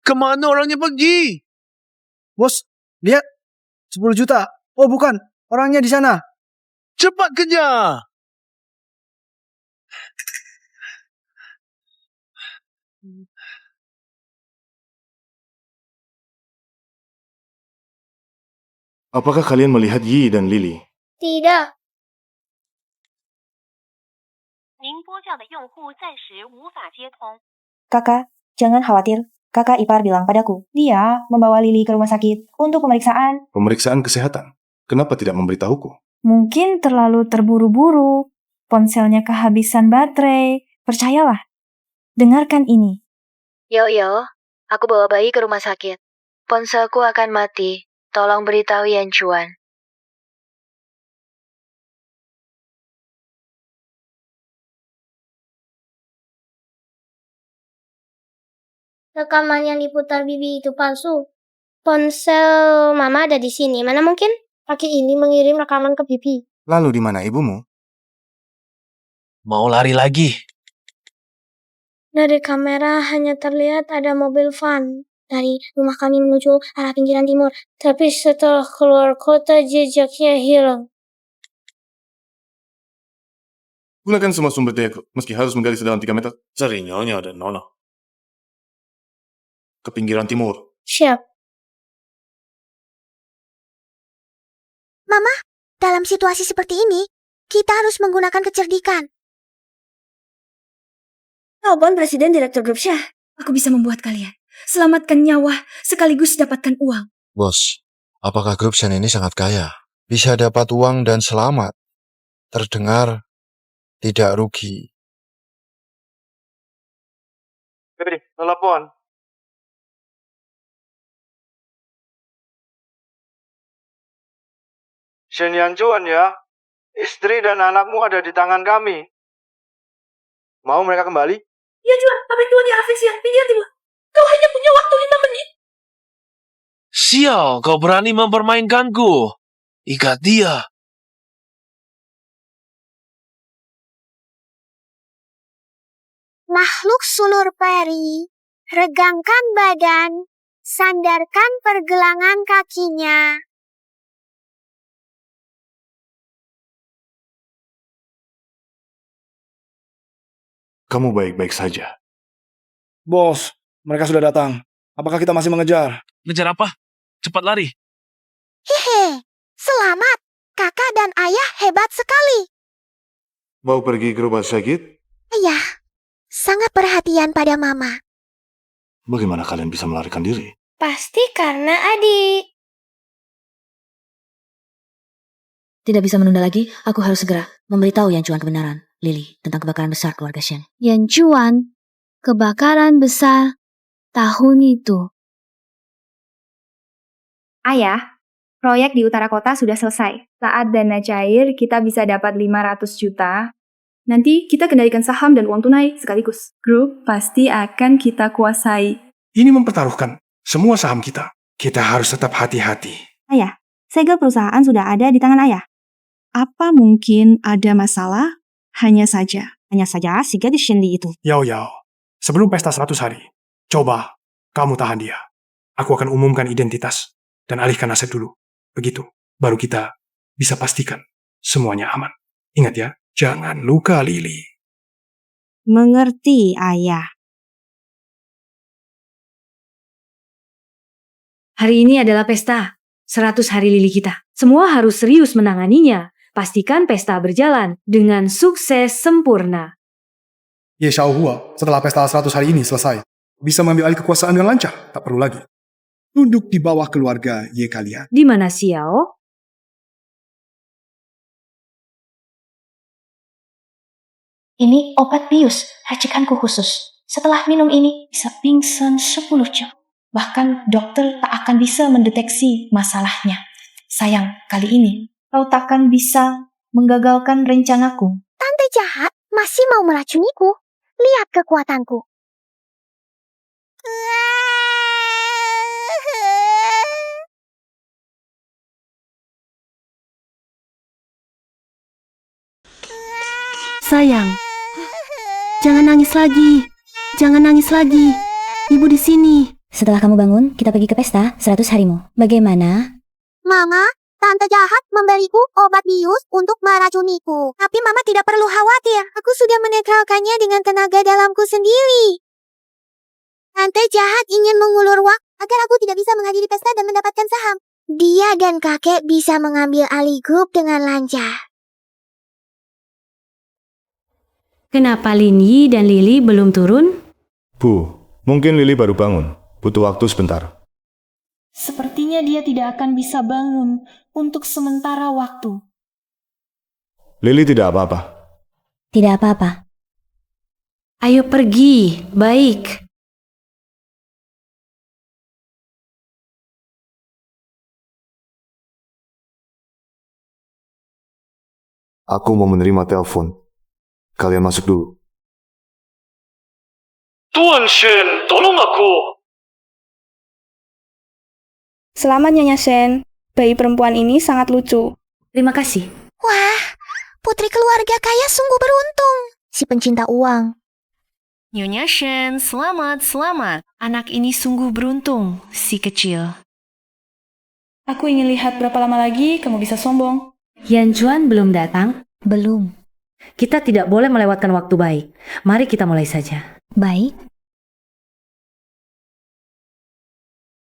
V: Kemana orangnya pergi?
W: Bos, lihat. 10 juta. Oh bukan, orangnya di sana.
V: Cepat kejar!
C: Apakah kalian melihat Yi dan Lily?
S: Tidak.
K: Kakak, jangan khawatir. Kakak ipar bilang padaku, dia membawa Lily ke rumah sakit untuk pemeriksaan.
C: Pemeriksaan kesehatan? Kenapa tidak memberitahuku?
K: Mungkin terlalu terburu-buru. Ponselnya kehabisan baterai. Percayalah. Dengarkan ini.
F: Yo, aku bawa bayi ke rumah sakit. Ponselku akan mati. Tolong beritahu Yan Chuan.
S: Rekaman yang diputar Bibi itu palsu. Ponsel Mama ada di sini. Mana mungkin laki ini mengirim rekaman ke Bibi?
D: Lalu di mana ibumu?
V: Mau lari lagi?
S: Dari kamera hanya terlihat ada mobil van dari rumah kami menuju arah pinggiran timur. Tapi setelah keluar kota jejaknya hilang.
C: Gunakan semua sumber daya meski harus menggali sedalam 3 meter. Cari nyonya dan nona. Ke pinggiran timur.
S: Siap.
H: Mama, dalam situasi seperti ini, kita harus menggunakan kecerdikan.
G: Telepon Presiden Direktur Grup Syah. Aku bisa membuat kalian selamatkan nyawa sekaligus dapatkan uang.
M: Bos, apakah grup Shen ini sangat kaya? Bisa dapat uang dan selamat. Terdengar tidak rugi.
W: Baby, telepon. Shen Yan Chuan ya. Istri dan anakmu ada di tangan kami. Mau mereka kembali?
E: Ya Juan, apa Tuan ya Afix ya? Pinggir timur. Kau hanya punya waktu 5 menit.
V: Sial, kau berani mempermainkanku. Ikat dia.
H: Makhluk sulur peri, regangkan badan, sandarkan pergelangan kakinya.
C: Kamu baik-baik saja.
W: Bos, mereka sudah datang. Apakah kita masih mengejar?
V: Ngejar apa? Cepat lari.
H: Hehe, selamat. Kakak dan ayah hebat sekali.
C: Mau pergi ke rumah sakit?
H: Ayah, sangat perhatian pada mama.
C: Bagaimana kalian bisa melarikan diri?
S: Pasti karena adik.
I: Tidak bisa menunda lagi, aku harus segera memberitahu Yan Chuan kebenaran, Lily, tentang kebakaran besar keluarga Shen.
A: Yan Chuan, kebakaran besar tahun itu.
K: Ayah, proyek di utara kota sudah selesai. Saat dana cair, kita bisa dapat 500 juta. Nanti kita kendalikan saham dan uang tunai sekaligus. Grup pasti akan kita kuasai.
D: Ini mempertaruhkan semua saham kita. Kita harus tetap hati-hati.
K: Ayah, segel perusahaan sudah ada di tangan ayah. Apa mungkin ada masalah? Hanya saja si gadis Shenli itu.
D: Yao, sebelum pesta 100 hari, coba kamu tahan dia. Aku akan umumkan identitas dan alihkan aset dulu. Begitu, baru kita bisa pastikan semuanya aman. Ingat ya, jangan luka Lily.
K: Mengerti, ayah.
F: Hari ini adalah pesta. 100 hari lili kita. Semua harus serius menanganinya. Pastikan pesta berjalan dengan sukses sempurna.
D: Ye Xiaohua, setelah pesta 100 hari ini selesai, bisa mengambil alih kekuasaan dengan lancar. Tak perlu lagi tunduk di bawah keluarga Ye kalian.
F: Di mana Xiao?
I: Ini obat bius, racikanku khusus. Setelah minum ini, bisa pingsan 10 jam. Bahkan dokter tak akan bisa mendeteksi masalahnya. Sayang, kali ini kau takkan bisa menggagalkan rencanaku.
H: Tante jahat masih mau meracuniku. Lihat kekuatanku.
I: Sayang, jangan nangis lagi. Jangan nangis lagi. Ibu di sini. Setelah kamu bangun, kita pergi ke pesta 100 harimu. Bagaimana?
H: Mama, tante jahat memberiku obat bius untuk meracuniku. Tapi Mama tidak perlu khawatir. Aku sudah menetralkannya dengan tenaga dalamku sendiri. Tante jahat ingin mengulur waktu agar aku tidak bisa menghadiri pesta dan mendapatkan saham. Dia dan kakek bisa mengambil alih grup dengan lancar.
F: Kenapa Lin Yi dan Lily belum turun?
C: Bu, mungkin Lily baru bangun. Butuh waktu sebentar.
G: Sepertinya dia tidak akan bisa bangun untuk sementara waktu.
C: Lily tidak apa-apa.
I: Tidak apa-apa.
F: Ayo pergi, baik.
C: Aku mau menerima telepon. Kalian masuk dulu.
V: Tuan Shen, tolong aku.
K: Selamat Nyonya Shen. Bayi perempuan ini sangat lucu.
F: Terima kasih.
H: Wah, putri keluarga kaya sungguh beruntung. Si pencinta uang.
F: Nyonya Shen, selamat. Anak ini sungguh beruntung, si kecil.
G: Aku ingin lihat berapa lama lagi kamu bisa sombong.
F: Yan Juan belum datang?
I: Belum.
F: Kita tidak boleh melewatkan waktu baik. Mari kita mulai saja.
I: Baik.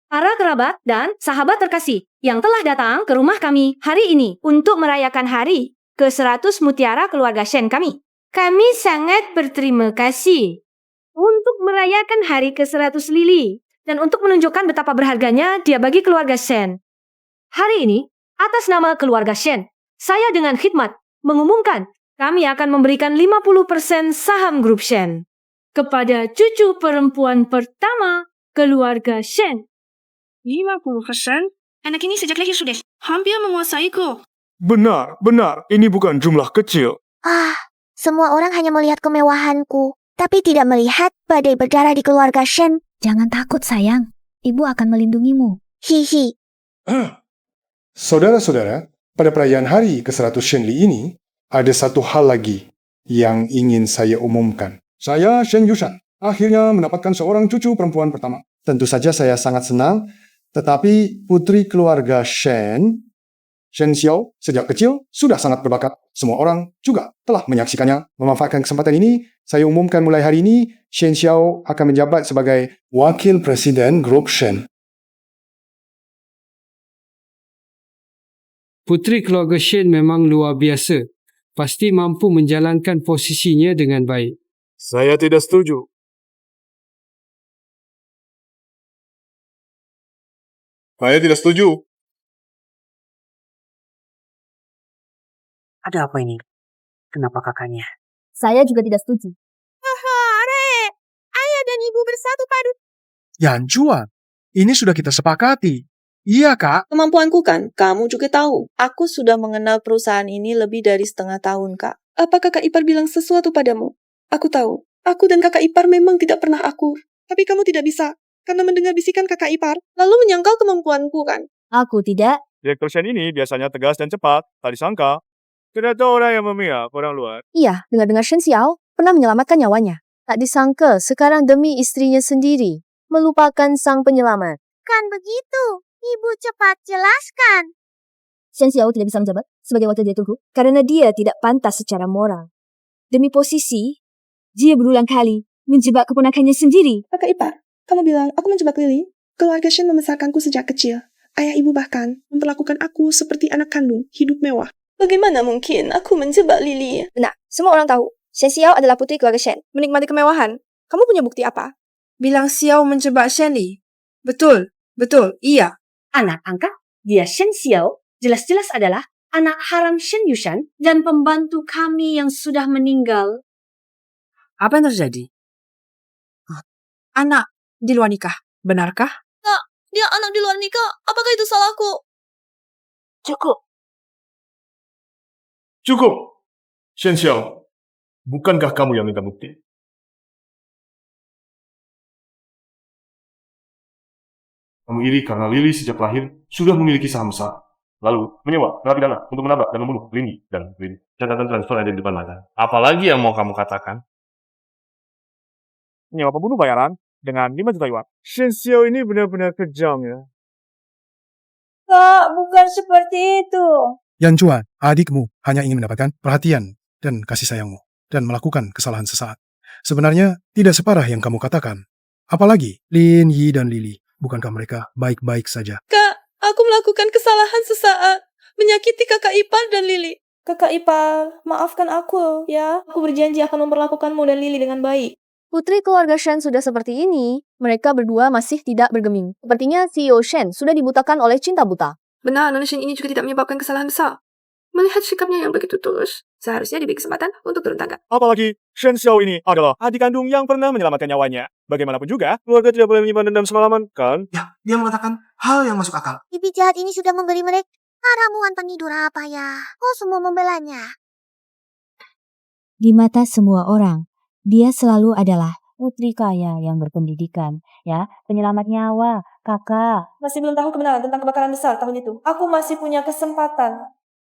F: Para kerabat dan sahabat terkasih yang telah datang ke rumah kami hari ini untuk merayakan hari ke-100 mutiara keluarga Shen kami. Kami sangat berterima kasih untuk merayakan hari ke-100 Lily dan untuk menunjukkan betapa berharganya dia bagi keluarga Shen. Hari ini, atas nama keluarga Shen, saya dengan khidmat mengumumkan kami akan memberikan 50% saham grup Shen kepada cucu perempuan pertama keluarga Shen.
E: 50%? Anak ini sejak lahir sudah hampir menguasaiku.
D: Benar. Ini bukan jumlah kecil.
H: Semua orang hanya melihat kemewahanku, tapi tidak melihat badai berdarah di keluarga Shen.
I: Jangan takut, sayang. Ibu akan melindungimu.
H: Hihi.
D: Saudara-saudara, pada perayaan hari ke-100 Shen Li ini, ada satu hal lagi yang ingin saya umumkan. Saya Shen Yushan, akhirnya mendapatkan seorang cucu perempuan pertama. Tentu saja saya sangat senang, tetapi putri keluarga Shen Xiao, sejak kecil sudah sangat berbakat. Semua orang juga telah menyaksikannya. Memanfaatkan kesempatan ini, saya umumkan mulai hari ini, Shen Xiao akan menjabat sebagai Wakil Presiden Grup Shen.
J: Putri keluarga Shen memang luar biasa. Pasti mampu menjalankan posisinya dengan baik.
C: Saya tidak setuju. Saya tidak setuju.
B: Ada apa ini? Kenapa kakaknya?
I: Saya juga tidak setuju.
H: Ayah dan ibu bersatu padu.
D: Yan Juan, ini sudah kita sepakati. Iya, Kak.
E: Kemampuanku kan, kamu juga tahu. Aku sudah mengenal perusahaan ini lebih dari setengah tahun, Kak. Apa kakak ipar bilang sesuatu padamu? Aku tahu. Aku dan kakak ipar memang tidak pernah akur. Tapi kamu tidak bisa. Karena mendengar bisikan kakak ipar, lalu menyangkal kemampuanku kan?
I: Aku tidak.
C: Direktur Shen ini biasanya tegas dan cepat. Tak disangka. Ternyata orang yang memihak orang luar.
G: Iya, dengar-dengar Shen Xiao pernah menyelamatkan nyawanya. Tak disangka sekarang demi istrinya sendiri melupakan sang penyelamat.
H: Kan begitu. Ibu cepat jelaskan.
I: Shen Xiao tidak bisa menjabat sebagai wakil direktur grup karena dia tidak pantas secara moral. Demi posisi, dia berulang kali menjebak keponakannya sendiri.
E: Kakak ipar, kamu bilang aku menjebak Lily? Keluarga Shen membesarkanku sejak kecil. Ayah ibu bahkan memperlakukan aku seperti anak kandung, hidup mewah. Bagaimana mungkin aku menjebak Lily?
K: Nah, semua orang tahu
G: Shen Xiao adalah putri keluarga Shen. Menikmati kemewahan. Kamu punya bukti apa? Bilang Xiao menjebak Shen Li. Betul, iya.
F: Anak angkat dia Shen Xiao jelas-jelas adalah anak haram Shen Yushan dan pembantu kami yang sudah meninggal.
B: Apa yang terjadi?
G: Anak di luar nikah, benarkah?
E: Kak, dia anak di luar nikah. Apakah itu salahku?
C: Cukup! Shen Xiao, bukankah kamu yang minta bukti? Kamu iri karena Lily sejak lahir sudah memiliki saham besar. Lalu menyewa narapidana untuk menabrak dan membunuh Lily dan Lily. Catatan transfer ada di depan mata. Apalagi yang mau kamu katakan?
L: Nyawa pembunuh bayaran dengan 5 juta yuan. Shen Xiao ini benar-benar kejam ya.
G: Kak, bukan seperti itu.
D: Yan Chuan, adikmu hanya ingin mendapatkan perhatian dan kasih sayangmu dan melakukan kesalahan sesaat. Sebenarnya tidak separah yang kamu katakan. Apalagi Lin, Yi, dan Lily. Bukankah mereka baik-baik saja?
E: Kak, aku melakukan kesalahan sesaat. Menyakiti kakak ipar dan Lily.
G: Kakak ipar, maafkan aku ya. Aku berjanji akan memperlakukanmu dan Lily dengan baik.
N: Putri keluarga Shen sudah seperti ini, mereka berdua masih tidak bergeming. Sepertinya CEO Shen sudah dibutakan oleh cinta buta.
G: Benar, Nona Shen ini juga tidak menyebabkan kesalahan besar. Melihat sikapnya yang begitu tulus, seharusnya diberi kesempatan untuk turun tangga.
L: Apalagi Shen Xiao ini adalah adik kandung yang pernah menyelamatkan nyawanya. Bagaimanapun juga, keluarga tidak boleh menyimpan dendam semalaman, kan?
D: Ya, dia mengatakan hal yang masuk akal.
H: Bibi jahat ini sudah memberi mereka ramuan penidur apa ya? Kok semua membelanya?
P: Di mata semua orang, dia selalu adalah putri kaya yang berpendidikan, ya, penyelamat nyawa, kakak.
G: Masih belum tahu kebenaran tentang kebakaran besar tahun itu. Aku masih punya kesempatan.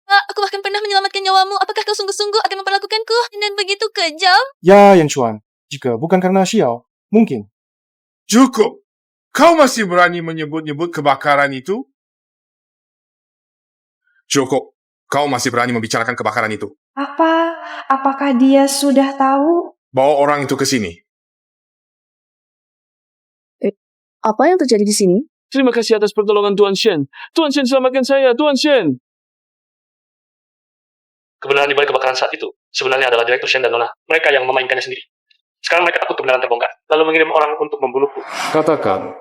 E: Kak, aku bahkan pernah menyelamatkan nyawamu. Apakah kau sungguh-sungguh akan memperlakukanku dengan begitu kejam?
D: Ya, Yan Chuan, jika bukan karena Xiao, mungkin.
C: Cukup! Kau masih berani menyebut-nyebut kebakaran itu? Cukup! Kau masih berani membicarakan kebakaran itu?
G: Apakah dia sudah tahu?
C: Bawa orang itu ke sini.
N: Apa yang terjadi di sini?
J: Terima kasih atas pertolongan Tuan Shen. Tuan Shen selamatkan saya, Tuan Shen.
V: Kebenaran di balik kebakaran saat itu sebenarnya adalah Direktur Shen dan Nona. Mereka yang memainkannya sendiri. Sekarang mereka takut kebenaran terbongkar, lalu mengirim orang untuk membunuhku.
C: Katakan,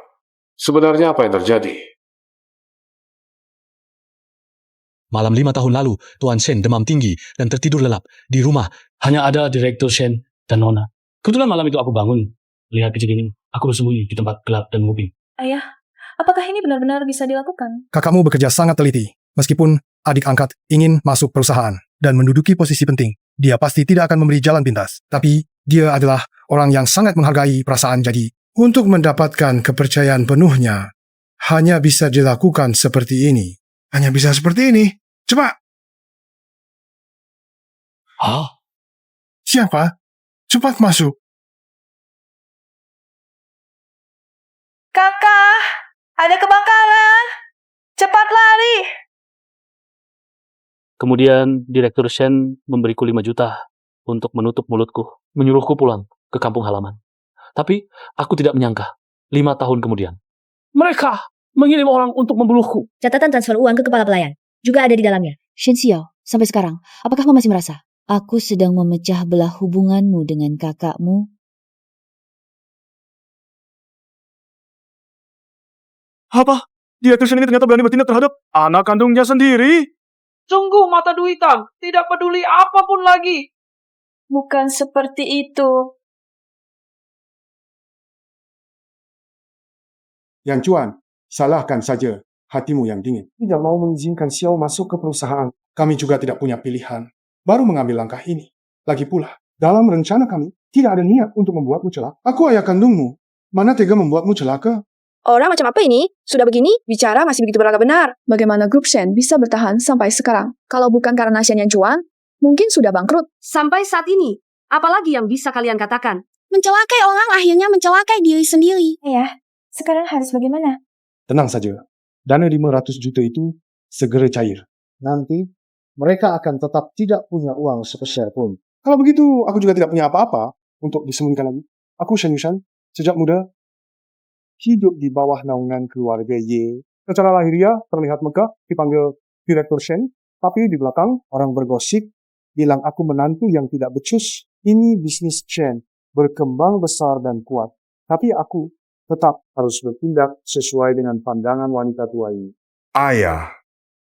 C: sebenarnya apa yang terjadi?
V: Malam 5 tahun lalu, Tuan Shen demam tinggi dan tertidur lelap di rumah. Hanya ada Direktur Shen dan Nona. Kebetulan malam itu aku bangun. Lihat kejadian ini, aku bersembunyi di tempat gelap dan nguping.
G: Ayah, apakah ini benar-benar bisa dilakukan?
D: Kakakmu bekerja sangat teliti. Meskipun adik angkat ingin masuk perusahaan dan menduduki posisi penting, dia pasti tidak akan memberi jalan pintas. Tapi dia adalah orang yang sangat menghargai perasaan, jadi untuk mendapatkan kepercayaan penuhnya, hanya bisa dilakukan seperti ini. Hanya bisa seperti ini. Coba.
V: Hah?
D: Siapa? Cepat masuk.
G: Kakak, ada kebakaran. Cepat lari.
V: Kemudian Direktur Shen memberiku 5 juta untuk menutup mulutku, menyuruhku pulang ke kampung halaman. Tapi aku tidak menyangka, 5 tahun kemudian, mereka mengirim orang untuk membunuhku.
N: Catatan transfer uang ke kepala pelayan juga ada di dalamnya.
P: Shen Xiao, sampai sekarang, apakah kau masih merasa aku sedang memecah belah hubunganmu dengan kakakmu?
L: Apa? Direktur Shen ini ternyata berani bertindak terhadap anak kandungnya sendiri?
J: Sungguh mata duitan, tidak peduli apapun lagi.
G: Bukan seperti itu.
D: Yan Chuan, salahkan saja hatimu yang dingin. Tidak mau mengizinkan Xiao masuk ke perusahaan. Kami juga tidak punya pilihan. Baru mengambil langkah ini. Lagi pula, dalam rencana kami, tidak ada niat untuk membuatmu celaka. Aku ayah kandungmu. Mana tega membuatmu celaka?
G: Orang macam apa ini? Sudah begini, bicara masih begitu beragam benar. Bagaimana grup Shen bisa bertahan sampai sekarang? Kalau bukan karena Shen Yan Chuan, mungkin sudah bangkrut.
F: Sampai saat ini, apalagi yang bisa kalian katakan?
H: Mencelakai orang akhirnya mencelakai diri sendiri.
G: Ayah, sekarang harus bagaimana?
D: Tenang saja. Dana 500 juta itu segera cair. Nanti mereka akan tetap tidak punya uang sepeser pun. Kalau begitu, aku juga tidak punya apa-apa untuk disembunyikan lagi. Aku Shen Yushan, sejak muda hidup di bawah naungan keluarga Ye. Secara lahiriah terlihat megah, dipanggil Direktur Shen, tapi di belakang orang bergosip bilang aku menantu yang tidak becus, Ini bisnis Chen, berkembang besar dan kuat. Tapi aku tetap harus bertindak sesuai dengan pandangan wanita tua ini.
C: Ayah,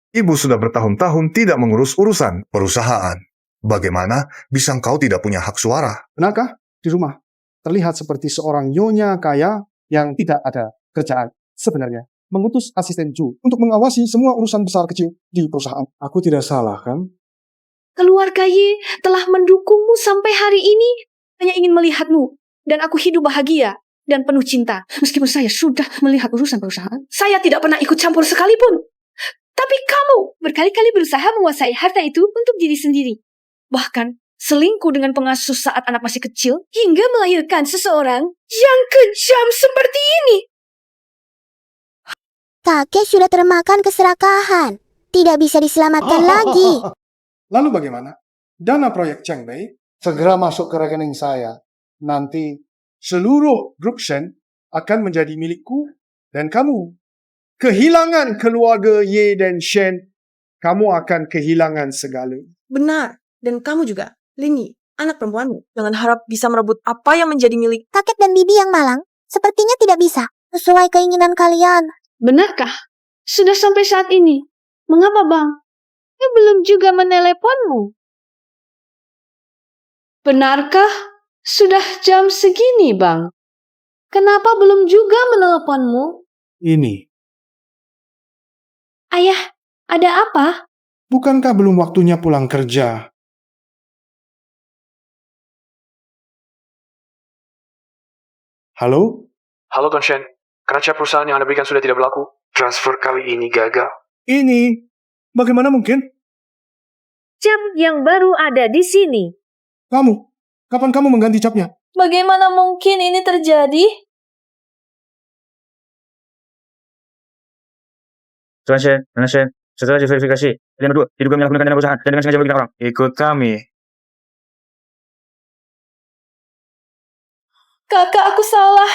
C: ibu sudah bertahun-tahun tidak mengurus urusan perusahaan. Bagaimana bisa engkau tidak punya hak suara?
D: Benarkah di rumah terlihat seperti seorang nyonya kaya yang tidak ada kerjaan? Sebenarnya, mengutus asisten Ju untuk mengawasi semua urusan besar kecil di perusahaan. Aku tidak salah, kan?
F: Keluarga Ye telah mendukungmu sampai hari ini. Hanya ingin melihatmu. Dan aku hidup bahagia dan penuh cinta. Meskipun saya sudah melihat urusan perusahaan, saya tidak pernah ikut campur sekalipun. Tapi kamu berkali-kali berusaha menguasai harta itu untuk diri sendiri. Bahkan selingkuh dengan pengasuh saat anak masih kecil, hingga melahirkan seseorang yang kejam seperti ini.
H: Kakek sudah termakan keserakahan. Tidak bisa diselamatkan lagi.
D: Lalu bagaimana? Dana proyek Cheng Bei segera masuk ke rekening saya. Nanti seluruh grup Shen akan menjadi milikku dan kamu. Kehilangan keluarga Ye dan Shen, kamu akan kehilangan segala.
E: Benar. Dan kamu juga, Lini, anak perempuanmu. Jangan harap bisa merebut apa yang menjadi milik.
H: Kakek dan bibi yang malang sepertinya tidak bisa sesuai keinginan kalian.
F: Benarkah? Sudah sampai saat ini. Mengapa, Bang? Dia belum juga meneleponmu. Benarkah? Sudah jam segini, Bang. Kenapa belum juga meneleponmu?
D: Ini.
F: Ayah, ada apa?
D: Bukankah belum waktunya pulang kerja? Halo?
Q: Halo, Tuan Shen. Kerja perusahaan yang Anda berikan sudah tidak berlaku. Transfer kali ini gagal.
D: Ini? Bagaimana mungkin?
F: Cap yang baru ada di sini.
D: Kamu? Kapan kamu mengganti capnya?
E: Bagaimana mungkin ini terjadi?
O: Tuan Shen, setelah diverifikasi, kalian berdua diduga menyalahgunakan dana perusahaan dan dengan sengaja merugikan orang. Ikut kami.
E: Kakak, aku salah.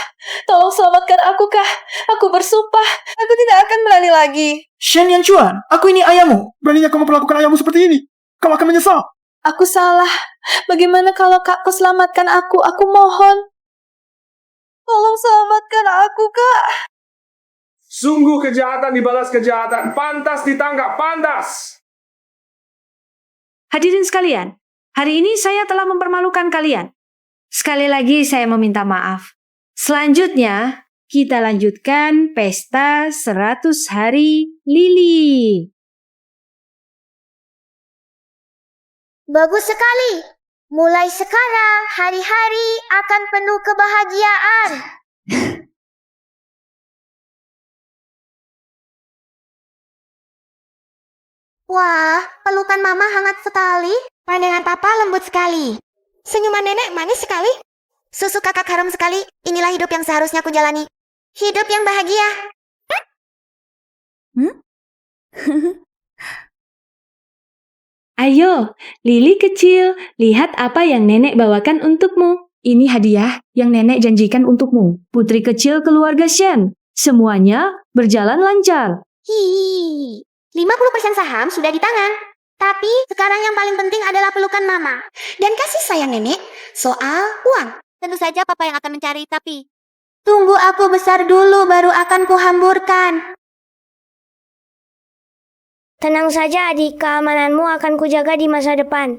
E: Tolong selamatkan aku, Kak. Aku bersumpah, aku tidak akan berani lagi.
D: Shen Yanchuan, aku ini ayahmu. Beraninya kamu memperlakukan ayahmu seperti ini. Kau akan menyesal.
E: Aku salah. Bagaimana kalau Kakku selamatkan aku? Aku mohon. Tolong selamatkan aku, Kak.
R: Sungguh kejahatan dibalas kejahatan. Pantas ditangkap, pantas.
F: Hadirin sekalian, hari ini saya telah mempermalukan kalian. Sekali lagi saya meminta maaf. Selanjutnya, kita lanjutkan pesta 100 hari Lili.
H: Bagus sekali. Mulai sekarang, hari-hari akan penuh kebahagiaan. Wah, pelukan mama hangat sekali. Pandangan papa lembut sekali. Senyuman nenek manis sekali. Susu kakak harum sekali. Inilah hidup yang seharusnya aku jalani. Hidup yang bahagia.
F: Ayo, Lili kecil, lihat apa yang nenek bawakan untukmu. Ini hadiah yang nenek janjikan untukmu, putri kecil keluarga Shen. Semuanya berjalan lancar.
H: Hihihi. 50% saham sudah di tangan. Tapi sekarang yang paling penting adalah pelukan mama. Dan kasih sayang nenek. Soal uang. Tentu saja papa yang akan mencari, tapi tunggu aku besar dulu baru akan kuhamburkan.
S: Tenang saja adik, keamananmu akan kujaga di masa depan.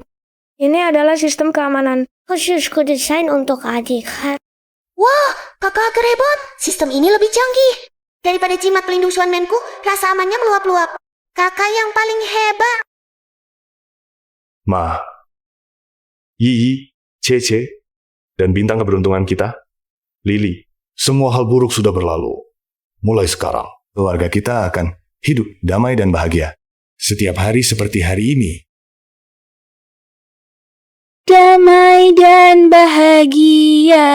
S: Ini adalah sistem keamanan khusus kudesain untuk adik.
H: Wah, kakak kerebot. Sistem ini lebih canggih. Daripada jimat pelindung suanmenku, rasa amannya meluap-luap. Kakak yang paling hebat.
C: Ma, Yi, Cece, dan bintang keberuntungan kita, Lili. Semua hal buruk sudah berlalu. Mulai sekarang, keluarga kita akan hidup damai dan bahagia. Setiap hari seperti hari ini.
S: Damai dan bahagia.